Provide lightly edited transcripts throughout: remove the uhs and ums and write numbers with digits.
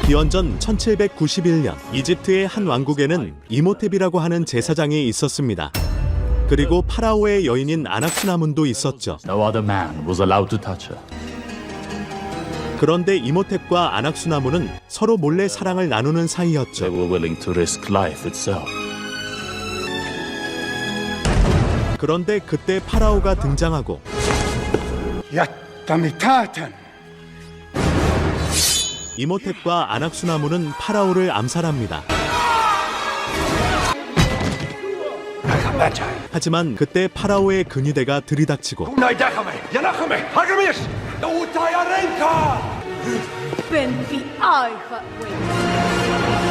기원전 1791년 이집트의 한 왕국에는 이모텝이라고 하는 제사장이 있었습니다. 그리고 파라오의 여인인 아낙수나문도 있었죠. No other man was allowed to touch her. 그런데 이모텝과 아낙수나문은 서로 몰래 사랑을 나누는 They 사이였죠. were willing to risk life itself. 그런데 그때 파라오가 등장하고 이모텝과 아낙수나문은 파라오를 암살합니다. 하지만 그때 파라오의 근위대가 들이닥치고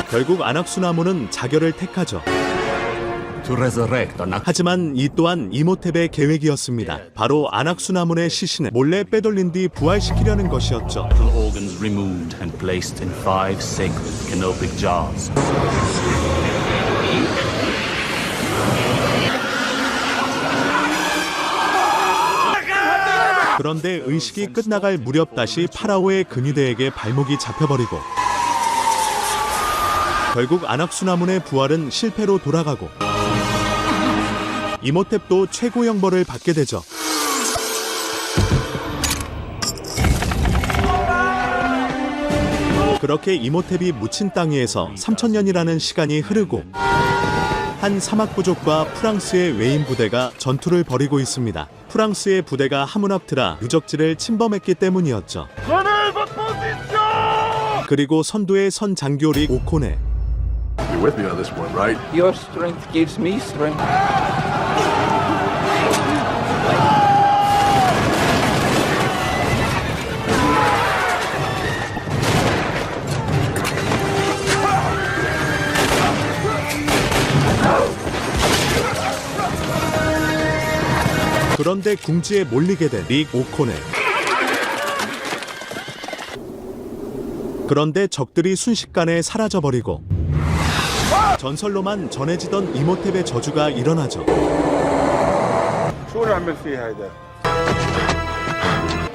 결국 아낙수나문은 자결을 택하죠. To resurrect Anak. 하지만 이 또한 이모텝의 계획이었습니다. 바로 아낙수나문의 시신을 몰래 빼돌린 뒤 부활시키려는 것이었죠. Vital organs removed and placed in 5 sacred canopic jars. 그런데 의식이 끝나갈 무렵 다시 파라오의 근위대에게 발목이 잡혀버리고 결국 아낙수나문의 부활은 실패로 돌아가고 이모텝도 최고 형벌을 받게 되죠. 그렇게 이모텝이 묻힌 땅 위에서 3000년이라는 시간이 흐르고 한 사막 부족과 프랑스의 외인 부대가 전투를 벌이고 있습니다. 프랑스의 부대가 하문압트라 유적지를 침범했기 때문이었죠. 그리고 선두의 선 장교리 오코네. You're with me on this one, right? Your strength gives me strength. 그런데 궁지에 몰리게 된 릭 오코네. 그런데 적들이 순식간에 사라져버리고 전설로만 전해지던 이모텝의 저주가 일어나죠.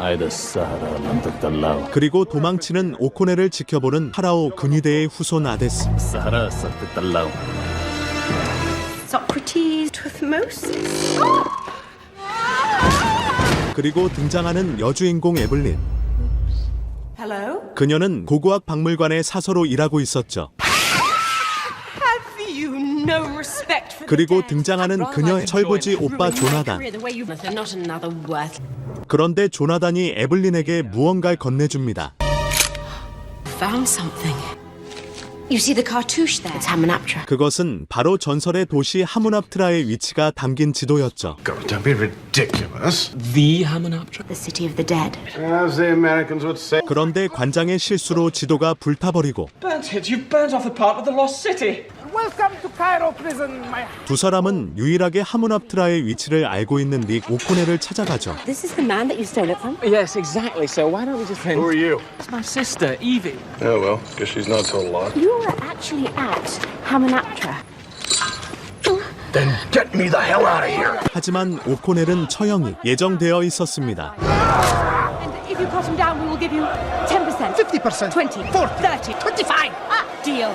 Aida Sahara Lantatalao. 그리고 도망치는 오코네를 지켜보는 파라오 근위대의 후손 아데스. Sahara Lantatalao. Socrates, Tutmosis. 그리고 등장하는 여주인공 에블린. Hello? 그녀는 고고학 박물관의 사서로 일하고 있었죠. Have you no respect for the 그리고 dead? 등장하는 I'd rather 그녀의 I could 철부지 join 오빠 ruin my 조나단. career the way you- Not another worth. 그런데 조나단이 에블린에게 무언가를 건네줍니다. Found something. You see the cartouche there? It's Hamunaptra. 그것은 바로 전설의 도시 하문압트라의 위치가 담긴 지도였죠. God, don't be ridiculous. The Hamunaptra? The city of the dead. As the Americans would say. 그런데 관장의 실수로 지도가 불타버리고 Burnt it! You burnt off the part of the lost city! 두 사람은 유일하게 하문압트라의 위치를 알고 있는 릭 오코네를 찾아가죠. This is the man that you stole it from? Yes, exactly. So why don't we just Who are you? It's my sister, Evie. Oh, well, guess she's not so lost. You were actually at Hamunaptra. Then get me the hell out of here. 하지만 오코넬은 처형이 예정되어 있었습니다. And if you cut him down, we will give you 10%. 50%. 20. 40. 30. 25. Deal.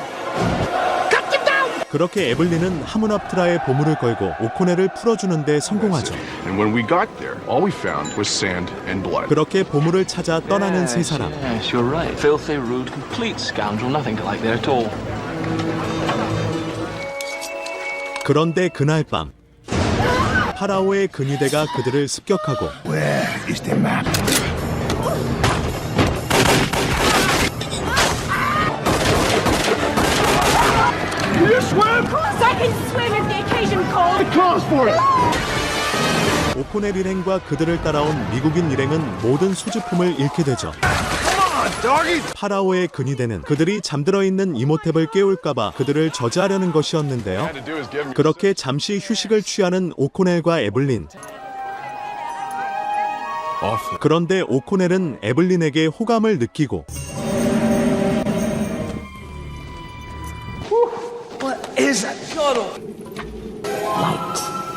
그렇게 에블린은 하문압트라의 보물을 걸고 오코넬을 풀어주는데 성공하죠. And when we got there, all we found was sand and blood. 그렇게 보물을 찾아 떠나는 세 사람. Yes, you're right. Filthy, rude, complete scoundrel. Nothing to like there at all. 그런데 그날 밤 파라오의 근위대가 그들을 습격하고 Where is the map? Of course I can swim if the occasion calls. Calls for it. 오코넬 일행과 그들을 따라온 미국인 일행은 모든 소지품을 잃게 되죠. 파라오의 근위대는 그들이 잠들어 있는 이모텝을 깨울까봐 그들을 저지하려는 것이었는데요. 그렇게 잠시 휴식을 취하는 오코넬과 에블린. 그런데 오코넬은 에블린에게 호감을 느끼고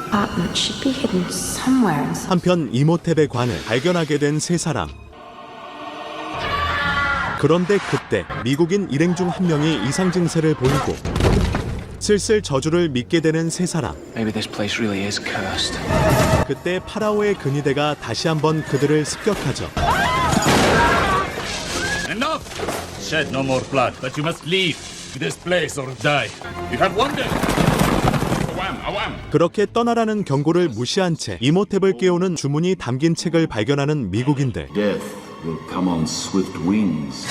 Apartment should be hidden somewhere inside. 한편 이모텝의 관을 발견하게 된 세 사람. 그런데 그때 미국인 일행 중 한 명이 이상 증세를 보이고 슬슬 저주를 믿게 되는 세 사람. Maybe this place really is cursed. 그때 파라오의 근위대가 다시 한번 그들을 습격하죠. Enough! Shed no more blood, but you must leave this place or die. You have one day. Awam, awam. 그렇게 떠나라는 경고를 무시한 채 이모탭을 깨우는 주문이 담긴 책을 발견하는 미국인들. Death will come on swift wings.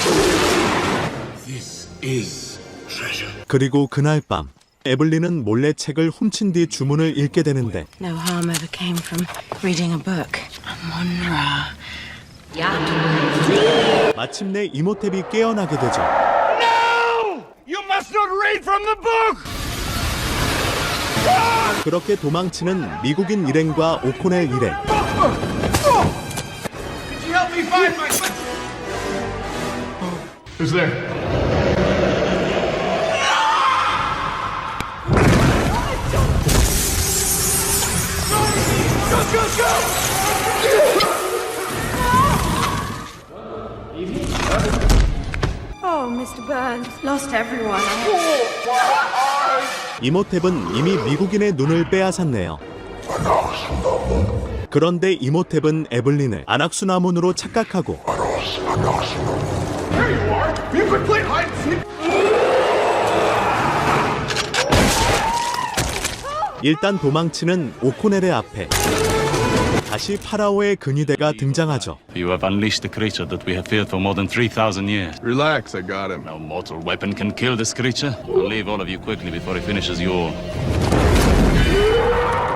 This is treasure. 그리고 그날 밤 에블린은 몰래 책을 훔친 뒤 주문을 읽게 되는데 No harm ever came from reading a book. Amun-Ra. 마침내 이모탭이 깨어나게 되죠. You must not read from the book! 그렇게 도망치는 미국인 일행과 오코넬 일행. Could you help me find my... Who's there? Oh, Mr. Burns. Lost everyone. 이모탭은 이미 미국인의 눈을 빼앗았네요. 그런데 이모탭은 에블린을 안악수나문으로 착각하고 There you are! You could play hide and seek! 일단 도망치는 오코넬의 앞에 다시 파라오의 근위대가 등장하죠. You have unleashed the creature that we have feared for more than 3,000 years. Relax, I got him. No mortal weapon can kill this creature. I'll leave all of you quickly before he finishes you all.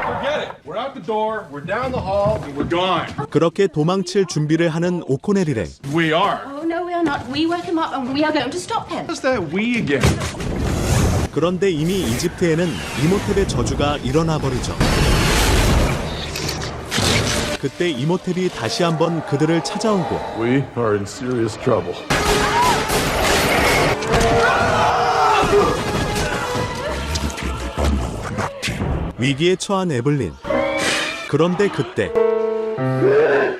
Forget it! We're out the door, we're down the hall, and we're gone. 그렇게 도망칠 준비를 하는 오코넬 일행. We are. Oh, no, we are not. We woke him up and we are going to stop him. What's that we again? 그런데 이미 이집트에는 이모탭의 저주가 일어나 버리죠. 그때 이모탭이 다시 한번 그들을 찾아오고 We are in serious trouble. 위기에 처한 에블린. 그런데 그때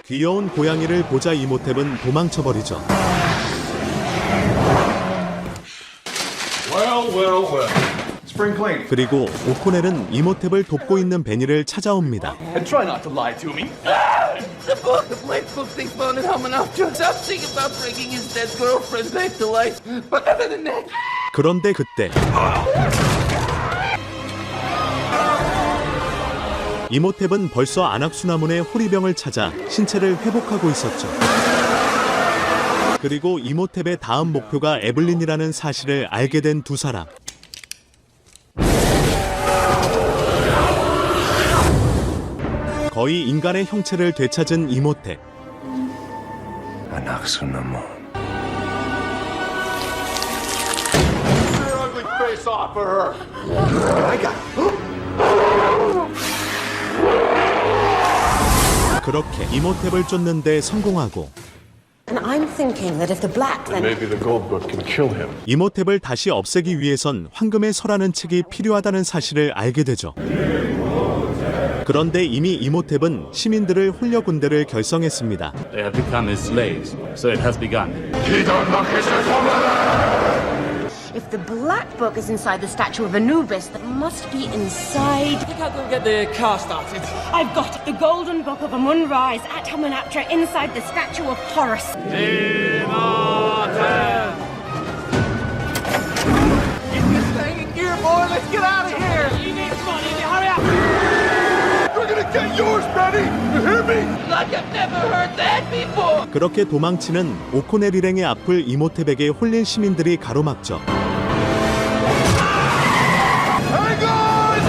귀여운 고양이를 보자 이모탭은 도망쳐버리죠. Well. Spring cleaning. 그리고 오코넬은 이모탭을 돕고 있는 베니를 찾아옵니다. And try not to lie to me. The book, the black book they found in Hamunaptra. Something about bringing his dead girlfriend back to life. But other than that, 그런데 그때 이모탭은 벌써 안악수나문의 호리병을 찾아 신체를 회복하고 있었죠. 그리고 이모탭의 다음 목표가 에블린이라는 사실을 알게 된 두 사람. 거의 인간의 형체를 되찾은 이모탭. Anaxunamun. Your ugly face off for her. I got 그렇게 이모탭을 쫓는 데 성공하고 And I'm thinking that if the black then... Maybe the gold book can kill him. 이모탭을 다시 없애기 위해선 황금의 설하는 책이 필요하다는 사실을 알게 되죠. 그런데 이미 이모탭은 시민들을 홀려 군대를 결성했습니다. They have become his slaves, so it has begun. If the black book is inside the statue of Anubis, that must be inside... I think I'll go get the car started. I've got it. The golden book of Amun-Ra is at Hamunaptra inside the statue of Horus. staying in gear, boy. Let's get out of here. You need money, hurry up! We're gonna get yours, Betty! You hear me? Like I've never heard that before. 그렇게 도망치는 오코넬 일행의 앞을 이모탭에게 홀린 시민들이 가로막죠. Hang on!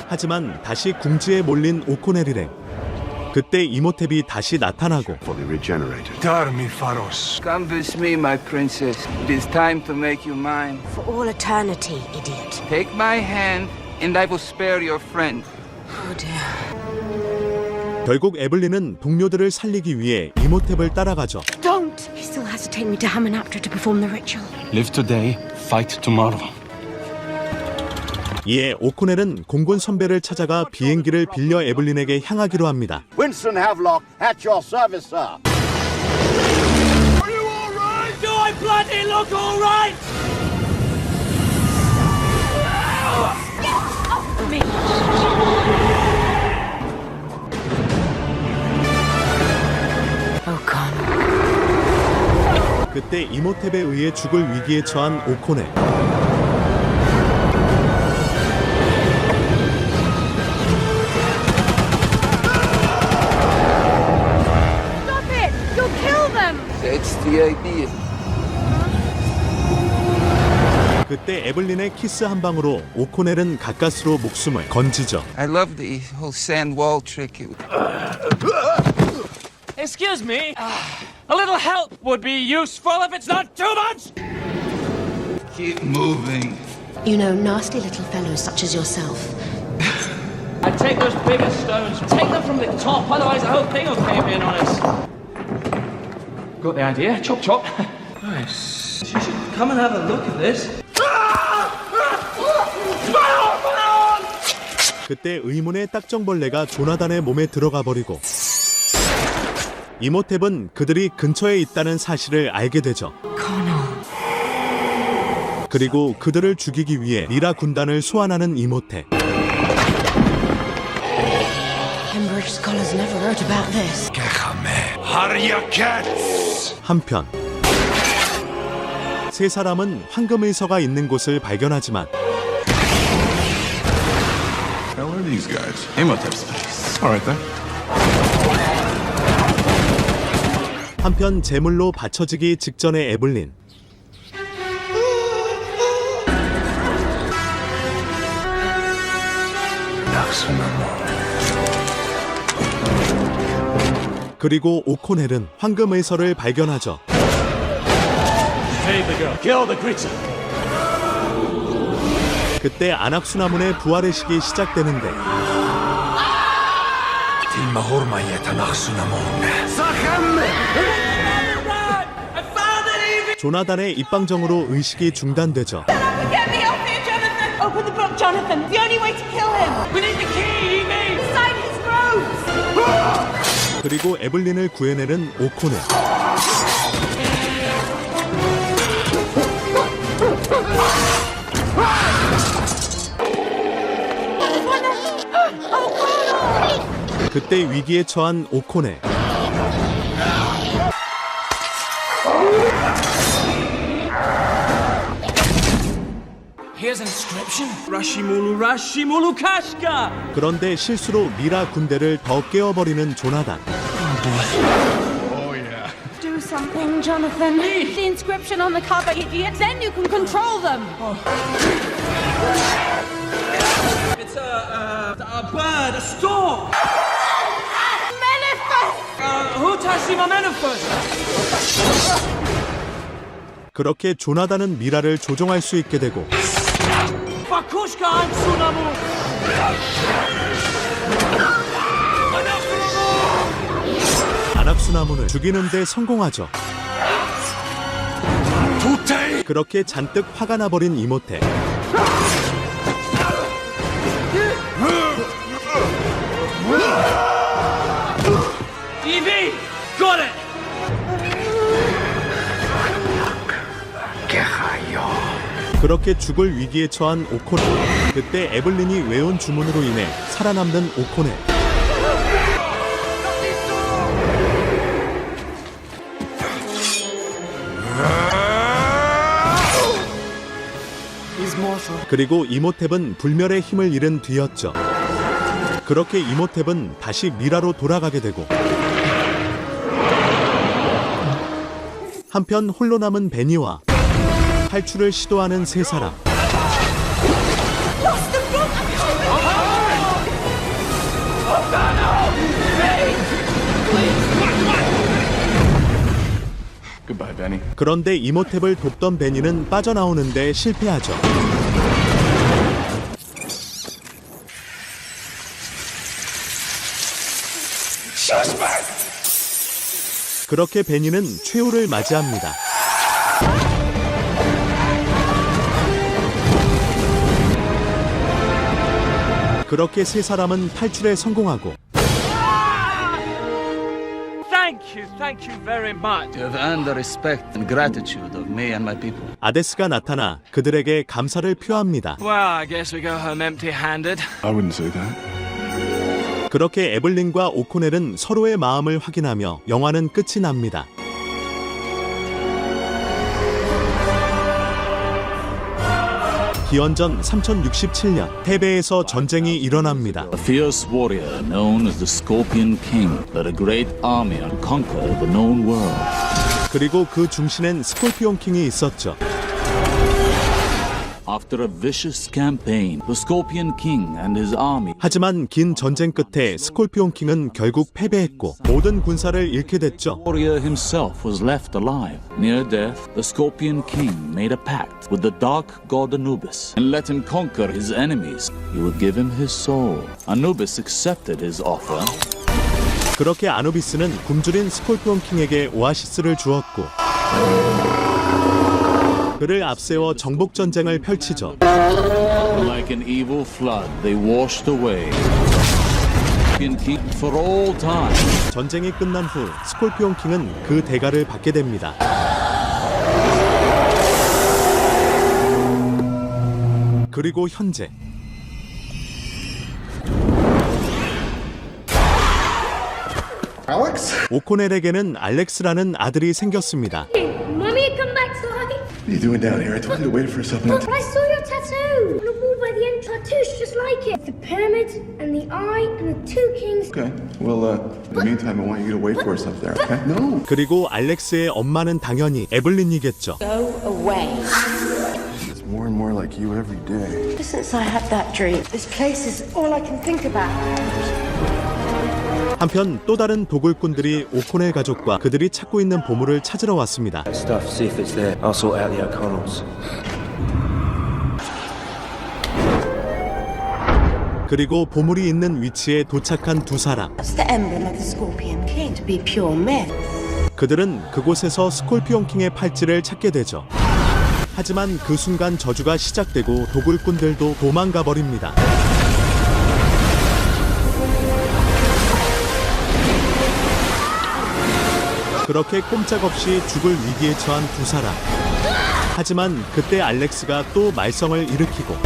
하지만 다시 궁지에 몰린 오코넬 일행. 그때 이모탭이 다시 나타나고 Fully regenerated. Darmi Faros. Come with me, my princess. It is time to make you mine. For all eternity, idiot. Take my hand, and I will spare your friend. Oh dear. 결국 에블린은 동료들을 살리기 위해 이모탭을 따라가죠. Don't! He still has to take me to Hamunaptra to perform the ritual. Live today, fight tomorrow. 이에 오코넬은 공군 선배를 찾아가 비행기를 빌려 에블린에게 향하기로 합니다. Winston Havelock, at your service, sir. Do I bloody look all right? 그때 이모탭에 의해 죽을 위기에 처한 오코넬. Stop it! You'll kill them! That's the idea. 그때 에블린의 키스 한 방으로 오코넬은 가까스로 목숨을 건지죠. I love the whole sand wall trick. Excuse me. A little help would be useful if it's not too much. Keep moving. You know, nasty little fellows such as yourself. I'd take those bigger stones, take them from the top, otherwise the whole thing will cave in on us. Got the idea? Chop chop. Nice. You should come and have a look at this. 그때 의문의 딱정벌레가 조나단의 몸에 들어가 버리고 이모탭은 그들이 근처에 있다는 사실을 알게 되죠. 그리고 그들을 죽이기 위해 리라 군단을 소환하는 이모탭. Pembroke scholars never wrote about this. 한편 세 사람은 황금의서가 있는 곳을 발견하지만 Hell are these guys? Imhotep studies. All right then. 한편 제물로 바쳐지기 직전의 에블린. 그리고 오코넬은 황금의서를 발견하죠. Save the girl. Kill the creature. 그때 안악수나문의 부활의 시기 시작되는데 조나단의 입방정으로 의식이 중단되죠. Get me off here, Jonathan! Open the book, Jonathan! The only way to kill him! We need the key, Evie! Sign his robes! 그리고 에블린을 구해내는 오코넬. 그때 위기에 처한 오코넬. Here's an inscription. Rashimulu Kashka! 그런데 실수로 미라 군대를 더 깨워버리는 조나단. Do something, Jonathan. The inscription on the cover, idiot. Then you can control them. It's a bird, a stork! Manifest! Hutashima Manifest! 그렇게 조나단은 미라를 조종할 수 있게 되고 Bakushka and Sunamu! 안악수나문을 죽이는 데 성공하죠. 그렇게 잔뜩 화가 나버린 이모테. Evie! Got it! 그렇게 죽을 위기에 처한 오코넬. 그때 에블린이 외운 주문으로 인해 살아남는 오코넬. 그리고 이모탭은 불멸의 힘을 잃은 뒤였죠. 그렇게 이모탭은 다시 미라로 돌아가게 되고 한편 홀로 남은 베니와 탈출을 시도하는 세 사람. Goodbye, Benny. 그런데 이모탭을 돕던 베니는 빠져나오는데 실패하죠. 그렇게 베니는 최후를 맞이합니다. 그렇게 세 사람은 탈출에 성공하고 Thank you very much. You have earned the respect and gratitude of me and my people. 아데스가 나타나 그들에게 감사를 표합니다. Well, I guess we go home empty-handed. I wouldn't say that. 그렇게 에블린과 오코넬은 서로의 마음을 확인하며 영화는 끝이 납니다. 기원전 3067년 테베에서 전쟁이 일어납니다. A fierce warrior known as the Scorpion King led a great army to conquer the known world. 그리고 그 중심엔 스콜피온 킹이 있었죠. After a vicious campaign, the Scorpion King and his army 하지만 긴 전쟁 끝에 스콜피온 킹은 결국 패배했고 모든 군사를 잃게 됐죠. warrior himself was left alive. Near death, the Scorpion King made a pact with the dark god Anubis and let him conquer his enemies. He would give him his soul. Anubis accepted his offer. 그렇게 아누비스는 굶주린 스콜피온 킹에게 오아시스를 주었고 그를 앞세워 정복 전쟁을 펼치죠. Like an evil flood, they washed away. Scorpion King for all time. 전쟁이 끝난 후 스콜피온 킹은 그 대가를 받게 됩니다. 그리고 현재 Alex? 오코넬에게는 알렉스라는 아들이 생겼습니다. Mummy had come back, sorry. What are you doing down here? I told you to wait for something. But I saw your tattoo on the wall by the end. Tattoo's just like it. The pyramid and the eye and the two kings. Okay. Well, in the meantime, I want you to wait for us up there, okay? No. 그리고 알렉스의 엄마는 당연히 에블린이겠죠. Go away. It's more and more like you every day. Since I had that dream, this place is all I can think about. 한편 또 다른 도굴꾼들이 오코넬 가족과 그들이 찾고 있는 보물을 찾으러 왔습니다. Stuff, see if it's there. I'll sort out the O'Connells. 그리고 보물이 있는 위치에 도착한 두 사람. That's the emblem of the Scorpion King to be pure myth. 그들은 그곳에서 스콜피온 킹의 팔찌를 찾게 되죠. 하지만 그 순간 저주가 시작되고 도굴꾼들도 도망가 버립니다. 그렇게 꼼짝없이 죽을 위기에 처한 두 사람. 하지만 그때 알렉스가 또 말썽을 일으키고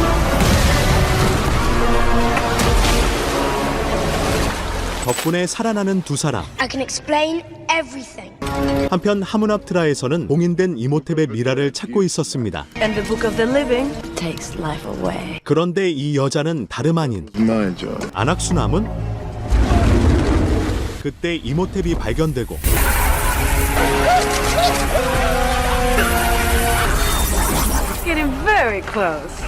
덕분에 살아나는 두 사람. I can explain everything. 한편 하문압트라에서는 봉인된 이모탭의 미라를 찾고 있었습니다. And the book of the living takes life away. 그런데 이 여자는 다름 아닌 My job. 안악수나문? 그때 이모탭이 발견되고 Getting very close.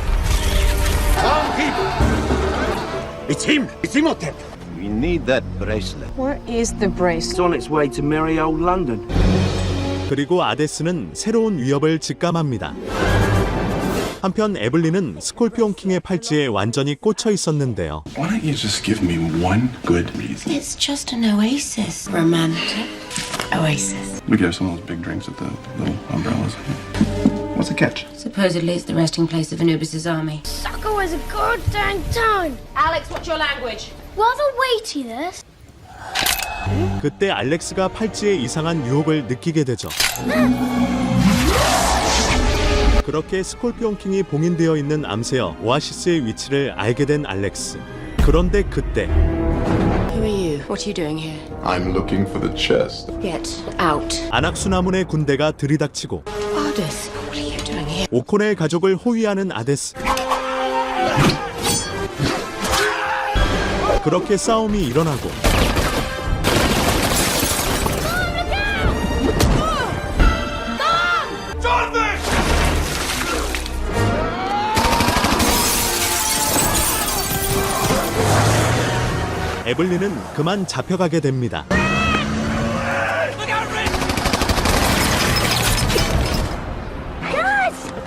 It's him! It's Imhotep! We need that bracelet. Where is the bracelet? It's on its way to merry old London. 그리고 아데스는 새로운 위협을 직감합니다. 한편 에블린은 스콜피온 킹의 팔찌에 완전히 꽂혀 있었는데요. Why don't you just give me one good reason? It's just an oasis. Romantic oasis. We get some of those big drinks at the little umbrellas. What's the catch? Supposedly it's the resting place of Anubis' army. Sucker was a goddamn time. Alex, what's your language? Rather weighty, this. 그때 알렉스가 팔찌에 이상한 유혹을 느끼게 되죠. 그렇게 스콜피온 킹이 봉인되어 있는 암세어 오아시스의 위치를 알게 된 알렉스. 그런데 그때 Who are you? What are you doing here? I'm looking for the chest. Get out. 안악수나문의 군대가 들이닥치고 Ardis, what are you doing here? 오코넬 가족을 호위하는 아데스. 그렇게 싸움이 일어나고 에블린은 그만 잡혀가게 됩니다.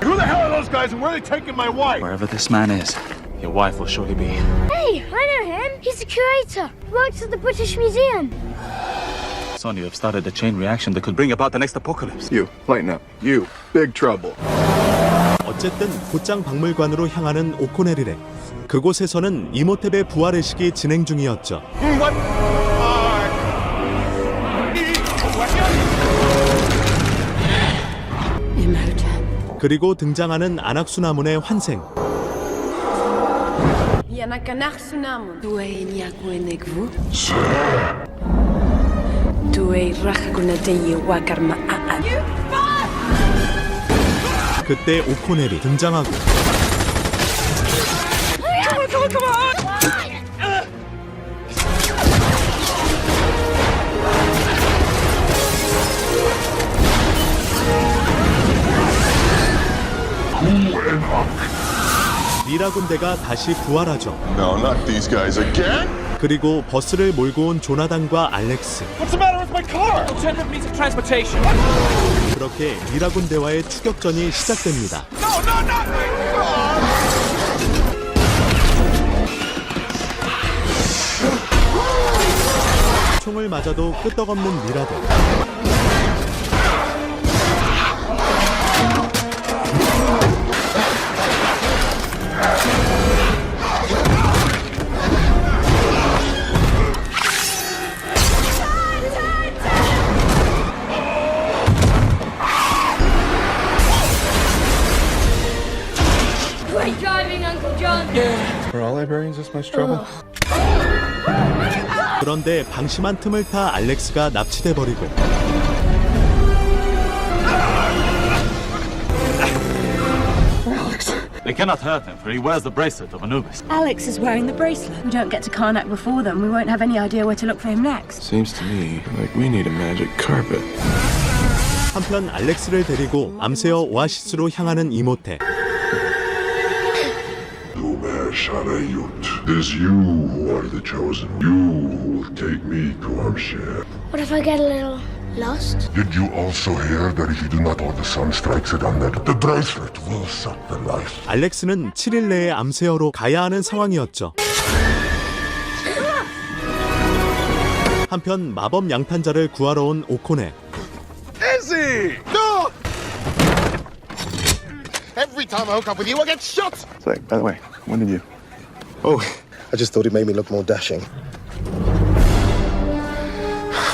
Who the hell are those guys and where are they taking my wife? Wherever this man is, your wife will surely be. Hey, I know him. He's the curator. He works at the British Museum. son, you have started a chain reaction that could bring about the next apocalypse. You, lighten up. You, big trouble. 어쨌든 곧장 박물관으로 향하는 오코넬이래. 그곳에서는 이모탭의 부활의식이 진행 중이었죠. 그리고 등장하는 안악수나문의 환생. 그때 오코넬이 등장하고 미라 군대가 다시 부활하죠. No, not these guys again. 그리고 버스를 몰고 온 조나단과 알렉스. What's the matter with my car? Alternative means of transportation. 그렇게 미라 군대와의 추격전이 시작됩니다. No, not my car. 총을 맞아도 끄떡없는 미라들. Great driving, Uncle John. Are all librarians this much trouble? 그런데 방심한 틈을 타 알렉스가 납치돼 버리고 They cannot hurt him, for he wears the bracelet of Anubis. Alex is wearing the bracelet. We don't get to Karnak before them. We won't have any idea where to look for him next. Seems to me like we need a magic carpet. 한편 알렉스를 데리고 암세어 오아시스로 향하는 이모테. It is you who are the chosen. You who will take me to Amshir. What if I get a little lost? Did you also hear that if you do not hold the sun strikes it on that, the bracelet will suck the life? 알렉스는 7일 내에 암세어로 가야 하는 상황이었죠. 한편 마법 양탄자를 구하러 온 오코넬. Izzy! No! Every time I hook up with you, I get shot! Say, by the way, when did you? Oh, I just thought it made me look more dashing.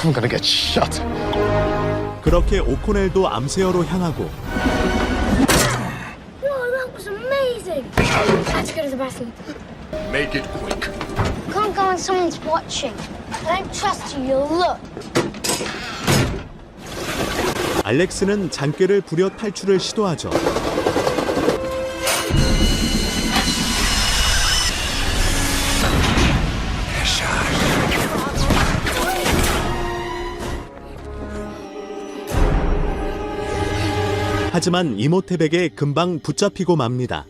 I'm gonna get shot. 그렇게 오코넬도 암세어로 향하고 Whoa, that was amazing. Let's go to the bathroom. Make it quick. Can't go when someone's watching. I don't trust you, you'll look. 알렉스는 장꾀를 부려 탈출을 시도하죠. 하지만 이모탭에게 금방 붙잡히고 맙니다.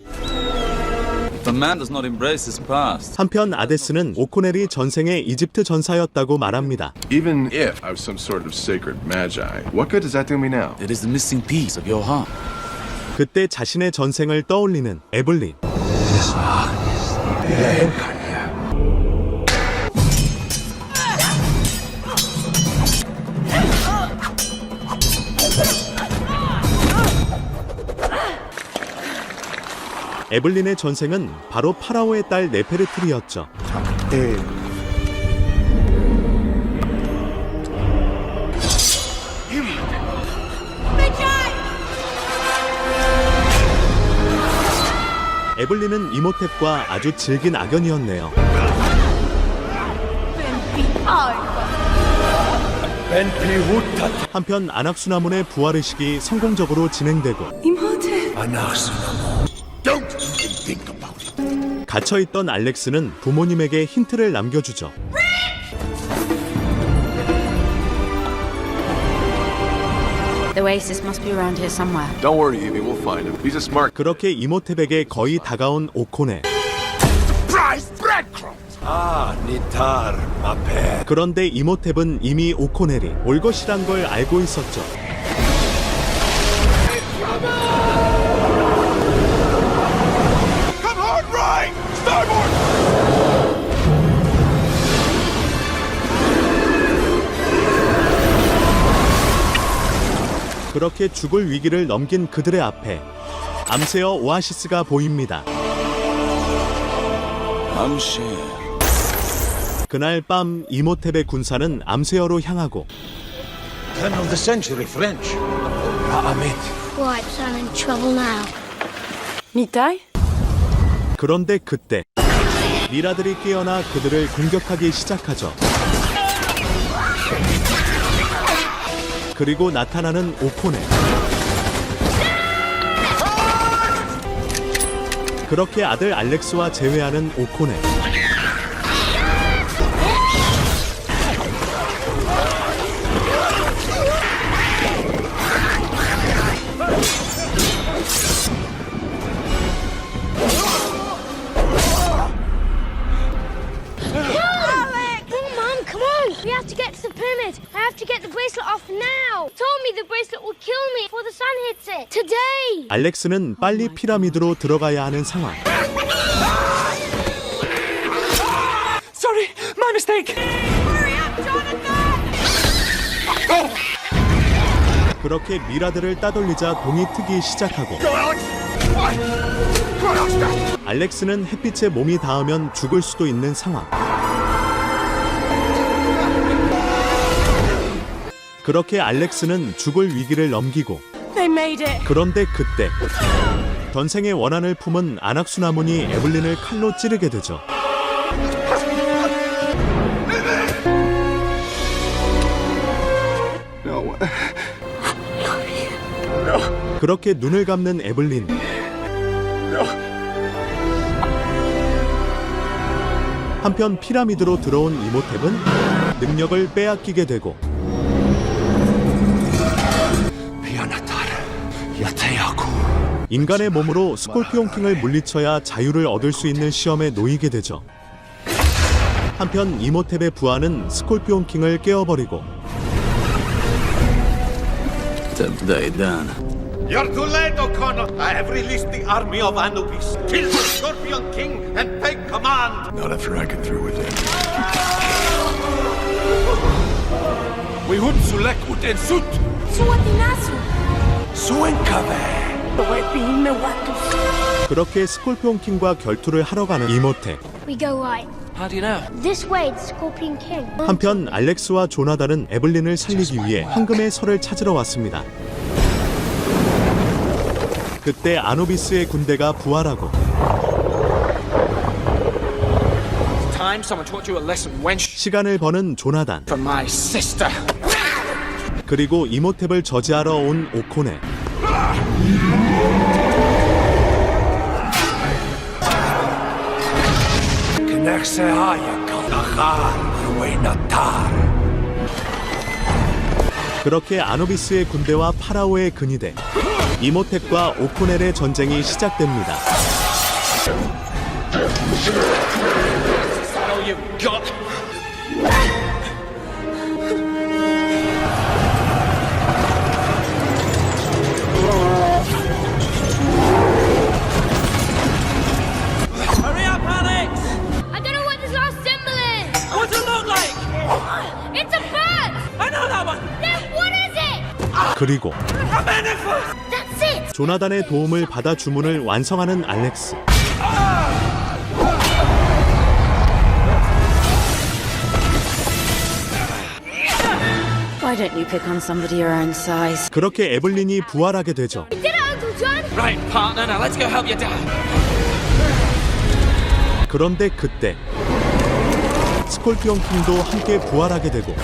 The man does not embrace his past. 한편 아데스는 오코넬이 전생에 이집트 전사였다고 말합니다. Even if I was some sort of sacred magi, what good does that do me now? It is the missing piece of your heart. 그때 자신의 전생을 떠올리는 에블린. 에블린의 전생은 바로 파라오의 딸 네페르트리였죠. 에블린은 이모탭과 아주 질긴 악연이었네요. 한편 안악수나문의 부활의식이 성공적으로 진행되고 갇혀있던 알렉스는 부모님에게 힌트를 남겨주죠. The oasis must be around here somewhere. Don't worry, Evie, we'll find him. He's a smart. 그렇게 이모탭에게 거의 다가온 오코넬. 그런데 이모탭은 이미 오코넬이 올 것이란 걸 알고 있었죠. 그렇게 죽을 위기를 넘긴 그들의 앞에 암세어 오아시스가 보입니다. 그날 밤 이모탭의 군사는 암세어로 향하고 Turn of the century, French. Right, so I'm in trouble now. 그런데 그때 미라들이 깨어나 그들을 공격하기 시작하죠. 그리고 나타나는 오코네. 그렇게 아들 알렉스와 재회하는 오코네. We have to get to the pyramid. I have to get the bracelet off now. Told me the bracelet will kill me before the sun hits it. Today. 알렉스는 빨리 피라미드로 들어가야 하는 상황. Sorry, my mistake. Hurry up, Jonathan! 그렇게 미라들을 따돌리자 동이 트기 시작하고 알렉스는 햇빛에 몸이 닿으면 죽을 수도 있는 상황. 그렇게 알렉스는 죽을 위기를 넘기고 그런데 그때 전생의 원한을 품은 안악수나문이 에블린을 칼로 찌르게 되죠. 그렇게 눈을 감는 에블린. 한편 피라미드로 들어온 이모탭은 능력을 빼앗기게 되고 인간의 몸으로 스콜피온 킹을 물리쳐야 자유를 얻을 수 있는 시험에 놓이게 되죠. 한편 이모탭의 부하는 스콜피온 킹을 깨어버리고 You're too late, O'Connor. I have released the army of Anubis. Kill the Scorpion King and take command. Not after I get through with it. We would sulek uten sut. Suatinasu. Suenkave. 그렇게 스콜피온 킹과 결투를 하러 가는 이모탭. We go right. How do you know? This way, the Scorpion King. 한편 알렉스와 조나단은 에블린을 살리기 위해 황금의 설을 찾으러 왔습니다. 그때 아누비스의 군대가 부활하고 Time someone taught you a lesson, wench. 시간을 버는 조나단. For my sister. 그리고 이모탭을 저지하러 온 오코네. 그렇게 아누비스의 군대와 파라오의 근위대 이모탭과 오코넬의 전쟁이 시작됩니다. All you got. Hurry up, Alex! I don't know what this last symbol is. What's it look like? It's a bird. I know that one. Then what is it? 그리고 A manticore. That's it. 조나단의 도움을 받아 주문을 완성하는 알렉스. Why don't you pick on somebody your own size? 그렇게 에블린이 부활하게 되죠. We did it, Uncle John. Right, partner. Now let's go help your dad. 그런데 그때 스콜피온 킹도 함께 부활하게 되고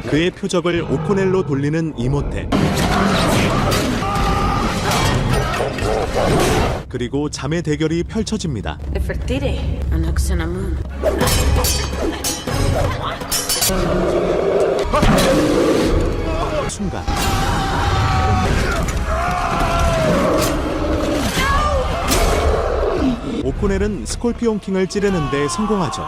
그의 표적을 오코넬로 돌리는 이모테. 그리고 잠의 대결이 펼쳐집니다. Nefertiti. Anaksunamun. 순간 오코넬은 스콜피온 킹을 찌르는 데 성공하죠.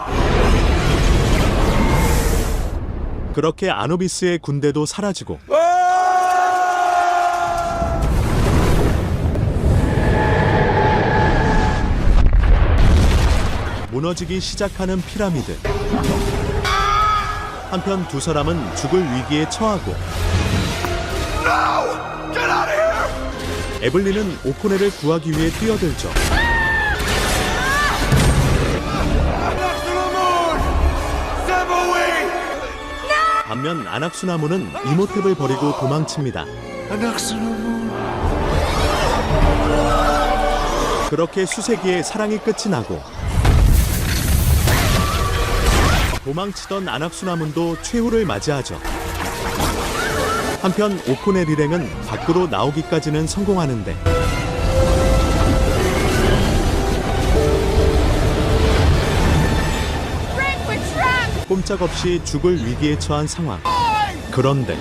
그렇게 아누비스의 군대도 사라지고 무너지기 시작하는 피라미드. 한편 두 사람은 죽을 위기에 처하고 에블린은 오코넬을 구하기 위해 뛰어들죠. 반면 아낙수나무는 이모탭을 버리고 도망칩니다. 그렇게 수세기의 사랑이 끝이 나고 도망치던 아낙수나문도 최후를 맞이하죠. 한편 오코넬 일행은 밖으로 나오기까지는 성공하는데 꼼짝없이 죽을 위기에 처한 상황. 그런데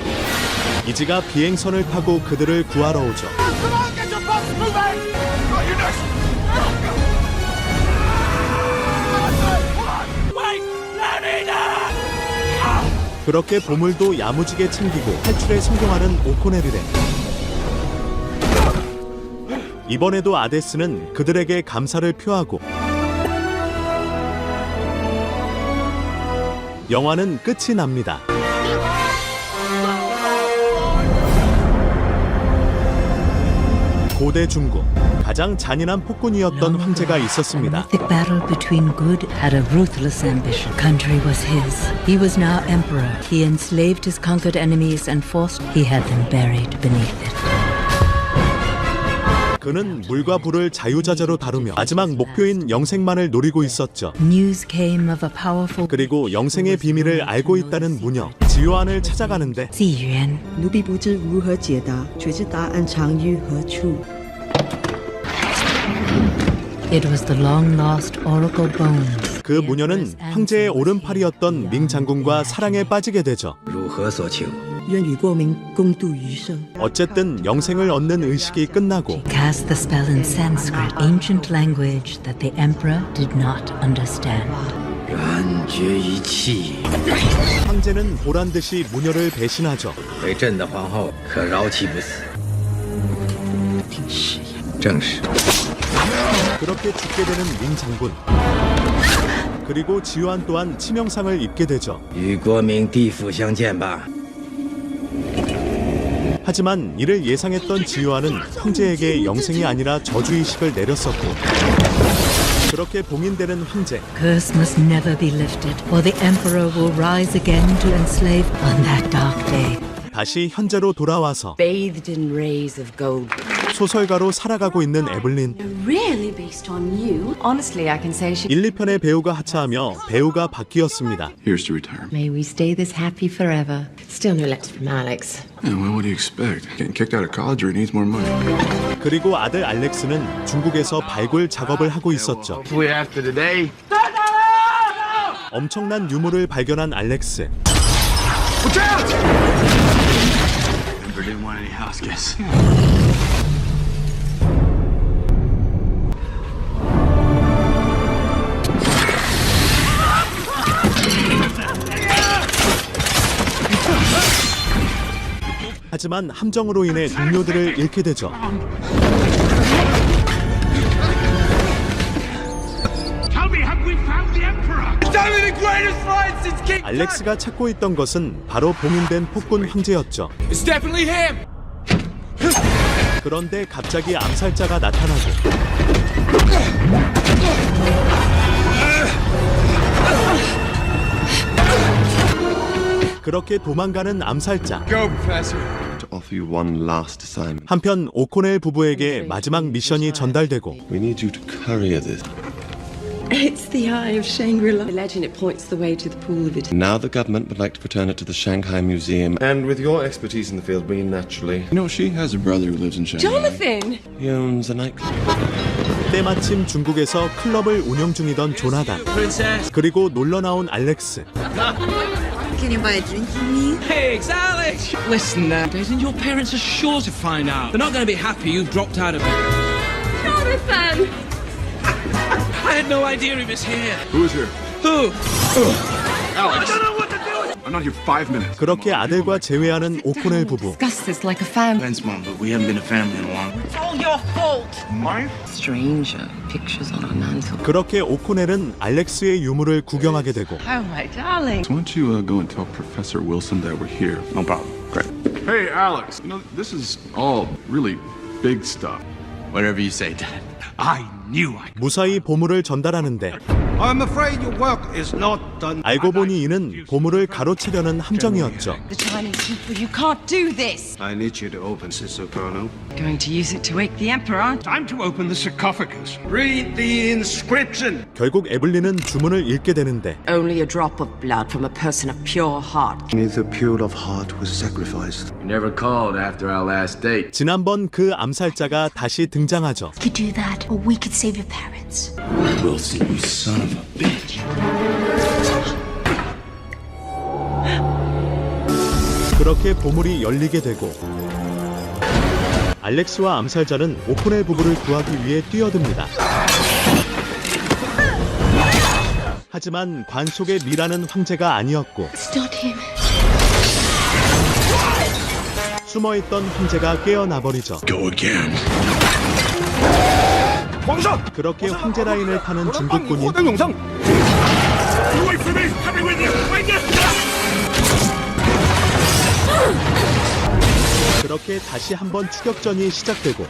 이지가 비행선을 타고 그들을 구하러 오죠. 그렇게 보물도 야무지게 챙기고 탈출에 성공하는 오코넬 일행. 이번에도 아데스는 그들에게 감사를 표하고 영화는 끝이 납니다. 고대 중국 가장 잔인한 폭군이었던 황제가 있었습니다. The battle between good had a ruthless ambition. Country was his. He was now emperor. He enslaved his conquered enemies and forced. He had them buried beneath it. 그는 물과 불을 자유자재로 다루며 마지막 목표인 영생만을 노리고 있었죠. News came of a powerful. 그리고 영생의 비밀을 알고 있다는 무녀 지유안을 찾아가는데 지유안. 奴婢不知如何解答，却知答案藏于何处。 It was the long-lost oracle bones. 그 무녀는 황제의 오른팔이었던 밍 장군과 사랑에 빠지게 되죠. 如何所求？愿与过民共度余生。 어쨌든 영생을 얻는 의식이 끝나고 Cast the spell in Sanskrit, ancient language that the emperor did not understand. 然绝一气。 황제는 보란 듯이 무녀를 배신하죠. 为朕的皇后，可饶其不死。是，正是。 그렇게 죽게 되는 밍 장군. 그리고 지유안 또한 치명상을 입게 되죠. 与国民地府相见吧。 하지만 이를 예상했던 지유안은 황제에게 영생이 아니라 저주의식을 내렸었고 그렇게 봉인되는 황제. Curse must never be lifted, or the emperor will rise again to enslave on that dark day. 다시 현재로 돌아와서 Bathed in rays of gold. 소설가로 살아가고 있는 에블린. Really based on you? Honestly, I can say she. 1, 2편의 배우가 하차하며 배우가 바뀌었습니다. Here's to retire. May we stay this happy forever. Still no letter from Alex. Yeah, well, what do you expect? Getting kicked out of college or he needs more money? 그리고 아들 알렉스는 중국에서 발굴 작업을 하고 있었죠. 엄청난 유물을 발견한 알렉스. Never did want any house guests. 하지만 함정으로 인해 동료들을 잃게 되죠. 알렉스가 찾고 있던 것은 바로 봉인된 폭군 황제였죠. 그런데 갑자기 암살자가 나타나고 그렇게 도망가는 암살자. 한편 오코넬 부부에게 마지막 미션이 전달되고 We need you to courier this. It's the Eye of Shangri-La. The legend it points the way to the pool of it. Now the government would like to return it to the Shanghai Museum. And with your expertise in the field, we naturally... You know, she has a brother who lives in Shanghai. Jonathan! He owns a nightclub. 때마침 중국에서 클럽을 운영 중이던 조나단. 그리고 놀러 나온 알렉스. Can you buy a drink for me? Hey, it's Alex! Listen, Jason, your parents are sure to find out. They're not going to be happy you dropped out of it. Jonathan! I had no idea he was here. Who's here? Who? Alex! I don't know what to do! I'm not here 5 minutes. 그렇게 아들과 재회하는 오코넬 부부. Discuss this like a family. Thanks, Mom, but we haven't been a family in a while. It's all your fault. Mine? Stranger pictures on our mantle. 그렇게 오코넬은 알렉스의 유물을 구경하게 되고 Oh, my darling. So why don't you go and tell Professor Wilson that we're here? No problem. Great. Hey, Alex. You know, this is all really big stuff. Whatever you say, Dad. I knew I 무사히 보물을 전달하는데 I'm afraid your work is not done. 알고 보니 이는 보물을 가로채려는 함정이었죠. The Chinese people, you can't do this. I need you to open Sister Colonel. Going to use it to wake the Emperor? Time to open the sarcophagus. Read the inscription. 결국 에블린은 주문을 읽게 되는데 Only a drop of blood from a person of pure heart. Only the pure of heart was sacrificed. You never called after our last date. 지난번 그 암살자가 다시 등장하죠. We could do that, or we could save your parents. Wilson, you son of a bitch. 그렇게 보물이 열리게 되고 알렉스와 암살자는 오코넬 부부를 구하기 위해 뛰어듭니다. 하지만 관 속의 미라는 황제가 아니었고 It's not him. 숨어있던 황제가 깨어나버리죠. Go again. 그렇게 황제 라인을 타는 중국군인 Wait for me. Coming with you. Wait 그렇게 다시 한번 추격전이 시작되고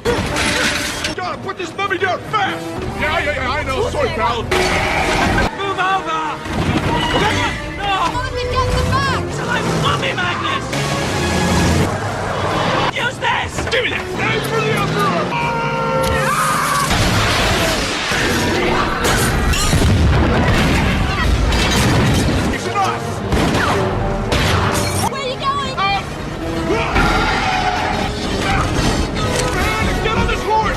Gotta put this mummy down fast. Yeah, I know. Sorry, pal. Move over. No. Mommy, get the back! It's like mummy madness! Use this! Give me that. Aim for the Emperor. Where are you going? Get on this horse!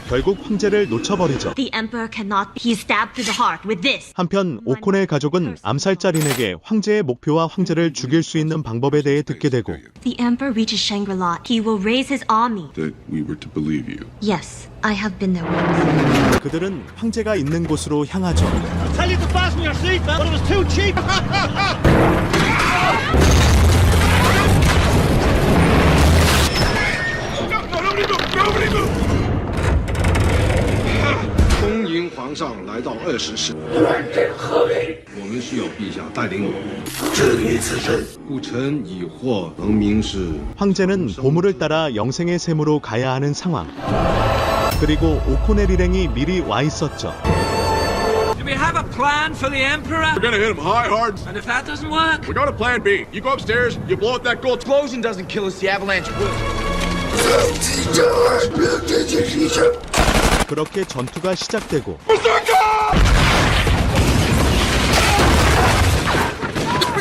결국 황제를 놓쳐버리죠. The Emperor cannot. He is stabbed through the heart with this. 한편 오코넬 가족은 암살자 린에게 황제의 목표와 황제를 죽일 수 있는 방법에 대해 듣게 되고 The Emperor reaches Shangri-La. He will raise his army. That we were to believe you. Yes, I have been there once. 그들은 황제가 있는 곳으로 향하죠. Tell you to fasten your seatbelt, but it was too cheap. Nobody move! 恭迎皇上来到20世。我们需要陛下带领我们治理此事。故臣已获能明示。 황제는 보물을 따라 영생의 샘으로 가야 하는 상황. 그리고 오코넬 일행이 미리 와 있었죠. Do we have a plan for the Emperor? We're gonna hit him high, hard. And if that doesn't work? We got a plan B. You go upstairs, you blow up that gold. Explosion doesn't kill us, the avalanche will. 그렇게 전투가 시작되고 We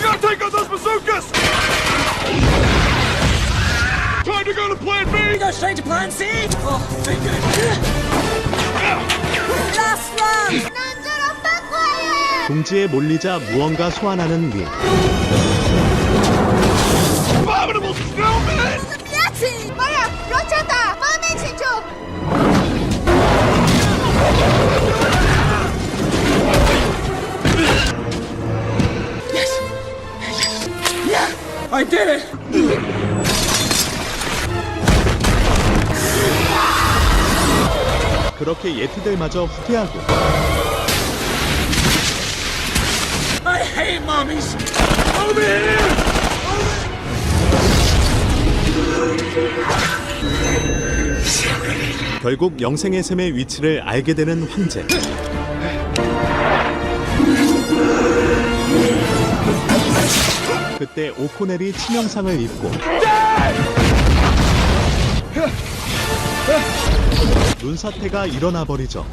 gotta take out those bazookas! Time to go to plan B! Go straight to plan C? Oh, thank goodness. Last round! 난저런 백화해! 궁지에 몰리자 무언가 소환하는 린. Abominable snowman! 야치! 마야! 놓쳤다! 마음의 친척! I did it! 그렇게 예티들마저 후퇴하고 I hate mummies! Over here! 결국 영생의 샘의 위치를 알게 되는 황제. 그때 오코넬이 치명상을 입고 눈사태가 일어나 버리죠.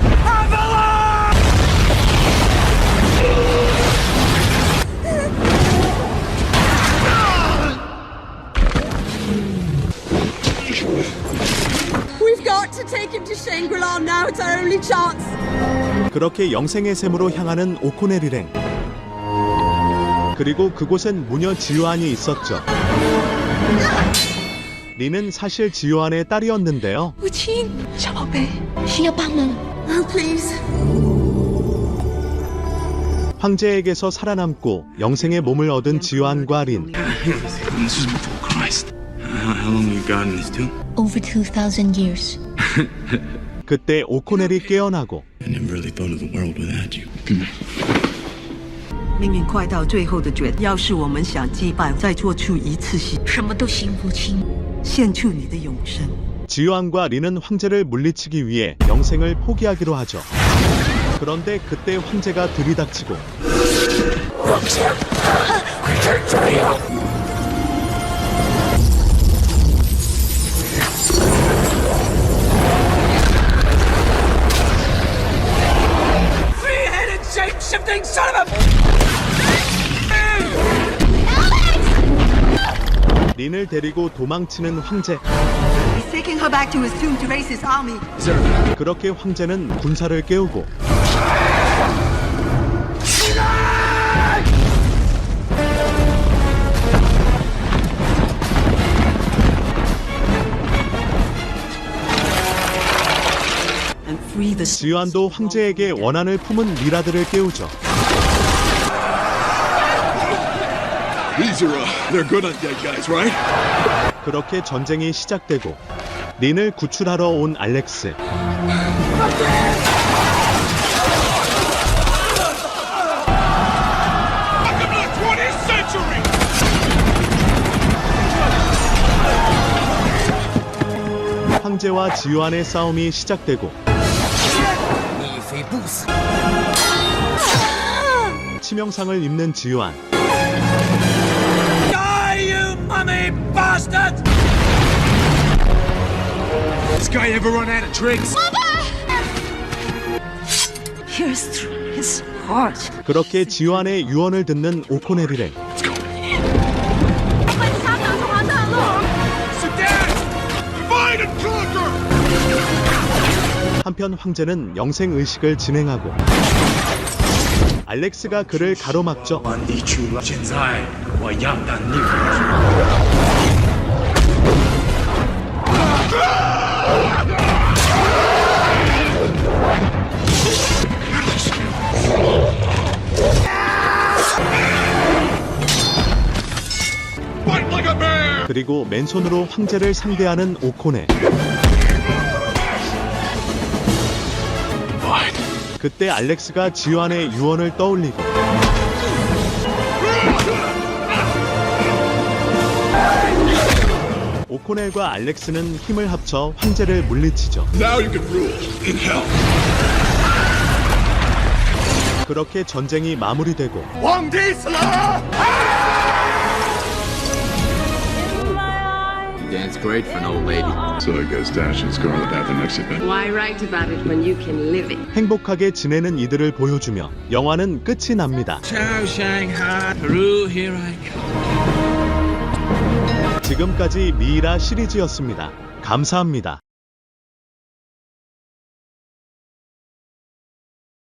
We've got to take him to Shangri-La now. It's our only chance. 그렇게 영생의 샘으로 향하는 오코넬 일행. 그리고 그곳엔 무녀 지요안이 있었죠. 리는 사실 지요안의 딸이었는데요. 母亲，小宝贝，需要帮忙？Please。 황제에게서 살아남고 영생의 몸을 얻은 지요안과 린. This was before Christ. How long were you guarding this tomb? Over 2,000 years. 그때 오코넬이 깨어나고 I never really thought of the world without you. 命运快到最后的决定，要是我们想击败，再做出一次性，什么都行不清。献出你的永生。 지요안과 린은 황제를 물리치기 위해 영생을 포기하기로 하죠. 그런데 그때 황제가 들이닥치고 Three-headed shape-shifting son of a... 린을 데리고 도망치는 황제. He's taking her back to his tomb to raise his army. 그렇게 황제는 군사를 깨우고 And free the. 지요안도 황제에게 원한을 품은 미라들을 깨우죠. These are, they're good undead guys, right? 그렇게 전쟁이 시작되고 린을 구출하러 온 알렉스. 황제와 지요안의 싸움이 시작되고 치명상을 입는 지요안. Die, you mummy bastard! This guy ever run out of tricks? Here's through his heart. 그렇게 지요안의 유언을 듣는 오코넬 일행. 한편 황제는 영생 의식을 진행하고 알렉스가 그를 가로막죠. 그리고 맨손으로 황제를 상대하는 오코넬. 그때 알렉스가 지요안의 유언을 떠올리고 오코넬과 알렉스는 힘을 합쳐 황제를 물리치죠. Now you can rule in hell. 그렇게 전쟁이 마무리되고 Dance great for an old lady. So I guess Dash and Scarlet have the next event. Why write about it when you can live it? 행복하게 지내는 이들을 보여주며 영화는 끝이 납니다. Ciao, Shanghai. Peru, here I come. 지금까지 미이라 시리즈였습니다. 감사합니다.